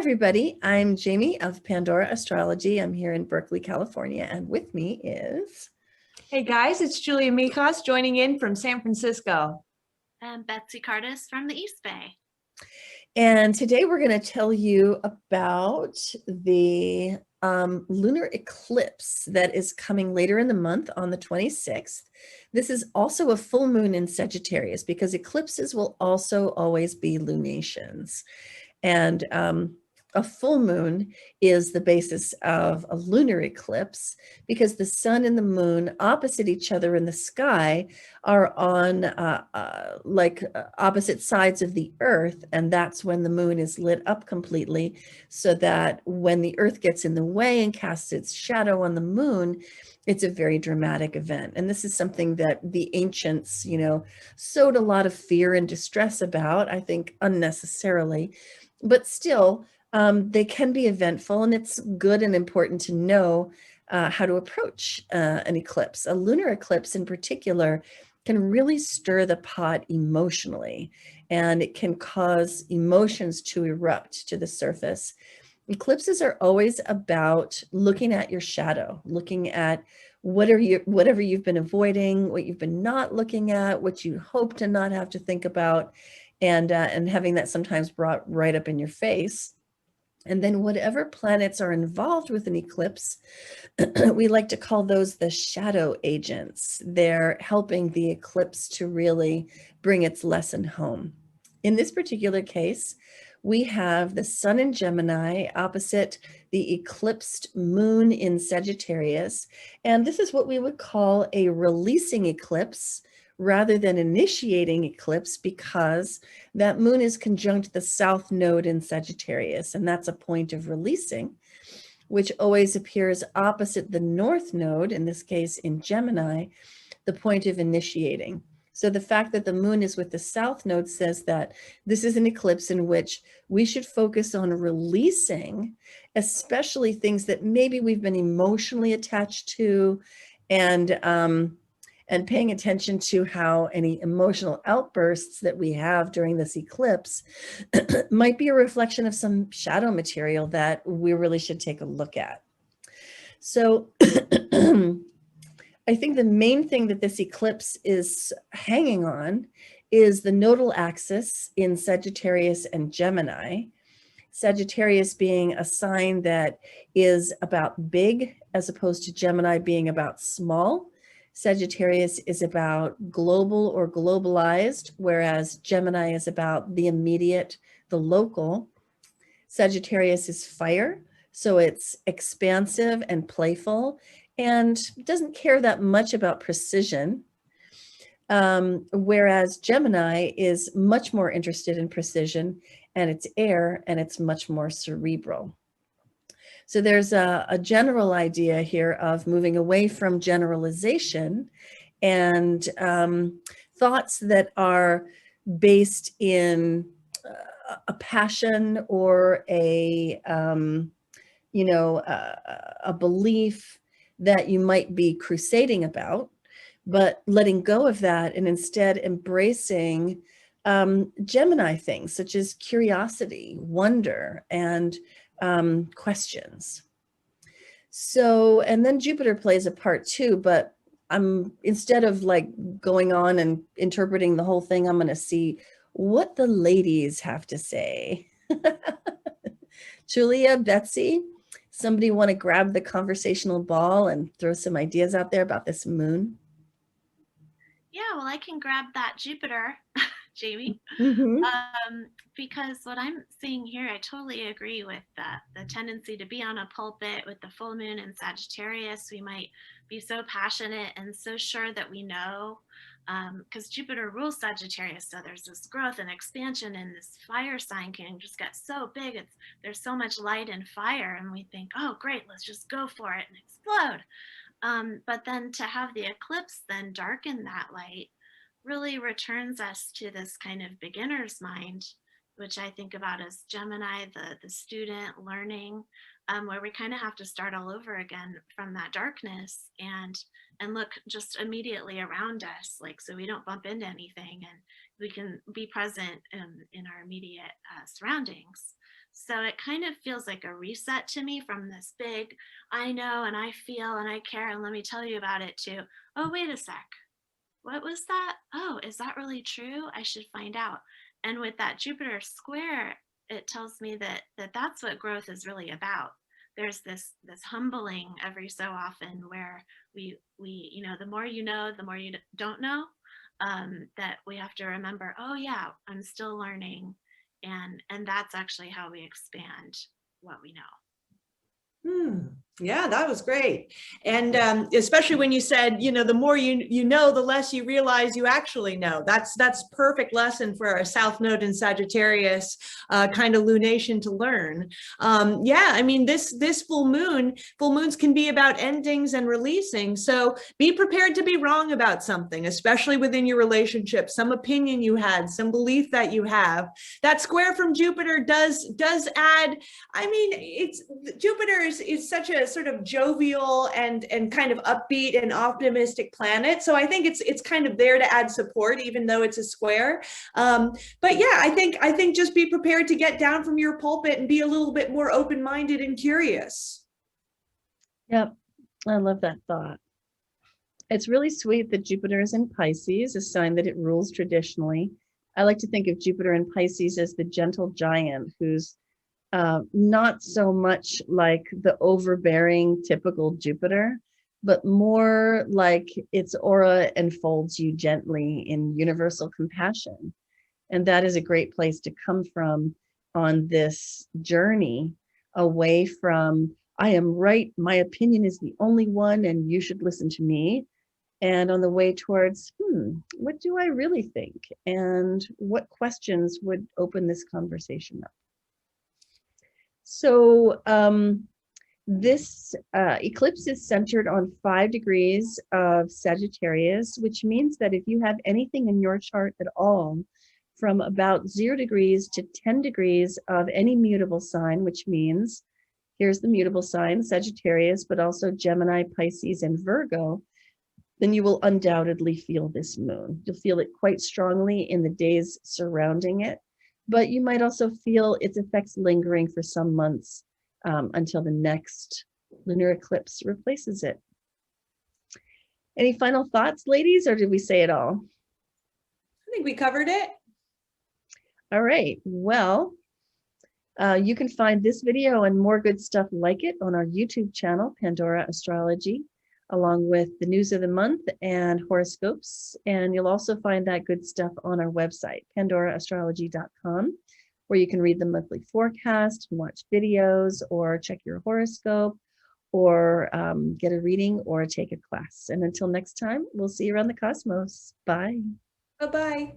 everybody. I'm Jamie of Pandora Astrology. I'm here in Berkeley, California, and with me is... Hey guys, it's Julia Mikos joining in from San Francisco. And Betsy Cardis from the East Bay. And today we're going to tell you about the lunar eclipse that is coming later in the month on the 26th. This is also a full moon in Sagittarius because eclipses will also always be lunations. And a full moon is the basis of a lunar eclipse because the sun and the moon opposite each other in the sky are on opposite sides of the earth, and that's when the moon is lit up completely, so that when the earth gets in the way and casts its shadow on the moon, it's a very dramatic event. And this is something that the ancients, sowed a lot of fear and distress about, I think unnecessarily, but still, they can be eventful, and it's good and important to know how to approach an eclipse. A lunar eclipse in particular can really stir the pot emotionally, and it can cause emotions to erupt to the surface. Eclipses are always about looking at your shadow, looking at whatever you've been avoiding, what you've been not looking at, what you hope to not have to think about, and having that sometimes brought right up in your face. And then whatever planets are involved with an eclipse, we like to call those the shadow agents. They're helping the eclipse to really bring its lesson home. In this particular case, we have the sun in Gemini opposite the eclipsed moon in Sagittarius. And this is what we would call a releasing eclipse rather than initiating eclipse, because that moon is conjunct the south node in Sagittarius, and that's a point of releasing, which always appears opposite the north node, in this case in Gemini, the point of initiating. So the fact that the moon is with the south node says that this is an eclipse in which we should focus on releasing, especially things that maybe we've been emotionally attached to, and paying attention to how any emotional outbursts that we have during this eclipse might be a reflection of some shadow material that we really should take a look at. So I think the main thing that this eclipse is hanging on is the nodal axis in Sagittarius and Gemini. Sagittarius being a sign that is about big as opposed to Gemini being about small. Sagittarius is about global or globalized, whereas Gemini is about the immediate, the local. Sagittarius is fire, so it's expansive and playful and doesn't care that much about precision. Whereas Gemini is much more interested in precision, and it's air, and it's much more cerebral. So there's a general idea here of moving away from generalization and thoughts that are based in a passion or a belief that you might be crusading about, but letting go of that and instead embracing Gemini things such as curiosity, wonder, and questions. So, and then Jupiter plays a part too, but instead of like going on and interpreting the whole thing, I'm going to see what the ladies have to say. Julia, Betsy, somebody want to grab the conversational ball and throw some ideas out there about this moon? Yeah, well, I can grab that Jupiter, Jamie, because what I'm seeing here, I totally agree with the tendency to be on a pulpit with the full moon in Sagittarius. We might be so passionate and so sure that we know, because Jupiter rules Sagittarius, so there's this growth and expansion, and this fire sign can just get so big. There's so much light and fire, and we think, oh, great, let's just go for it and explode. But then to have the eclipse then darken that light really returns us to this kind of beginner's mind, which I think about as Gemini, the student learning, where we kind of have to start all over again from that darkness and look just immediately around us, like, so we don't bump into anything and we can be present in our immediate surroundings. So it kind of feels like a reset to me from this big, I know and I feel and I care and let me tell you about it, to, oh, wait a sec. What was that? Oh, is that really true? I should find out. And with that Jupiter square, it tells me that that's what growth is really about. There's this humbling every so often where we the more you know, the more you don't know. That we have to remember, oh yeah, I'm still learning, and that's actually how we expand what we know. Yeah, that was great. And especially when you said, the more you know, the less you realize you actually know. That's perfect lesson for a South Node in Sagittarius kind of lunation to learn. Yeah, I mean, this full moons can be about endings and releasing. So be prepared to be wrong about something, especially within your relationship, some opinion you had, some belief that you have. That square from Jupiter does add, I mean, Jupiter is such a sort of jovial and kind of upbeat and optimistic planet. So I think it's kind of there to add support, even though it's a square. But yeah, I think just be prepared to get down from your pulpit and be a little bit more open-minded and curious. Yep, I love that thought. It's really sweet that Jupiter is in Pisces, a sign that it rules traditionally. I like to think of Jupiter in Pisces as the gentle giant who's not so much like the overbearing typical Jupiter, but more like its aura enfolds you gently in universal compassion. And that is a great place to come from on this journey away from, I am right, my opinion is the only one, and you should listen to me. And on the way towards, what do I really think? And what questions would open this conversation up? So this eclipse is centered on 5 degrees of Sagittarius, which means that if you have anything in your chart at all from about 0 degrees to 10 degrees of any mutable sign, which means here's the mutable sign, Sagittarius, but also Gemini, Pisces, and Virgo, then you will undoubtedly feel this moon. You'll feel it quite strongly in the days surrounding it, but you might also feel its effects lingering for some months until the next lunar eclipse replaces it. Any final thoughts, ladies, or did we say it all? I think we covered it. All right, well, you can find this video and more good stuff like it on our YouTube channel, Pandora Astrology, along with the news of the month and horoscopes. And you'll also find that good stuff on our website, pandoraastrology.com, where you can read the monthly forecast, watch videos, or check your horoscope, or get a reading or take a class. And until next time, we'll see you around the cosmos. Bye. Bye-bye.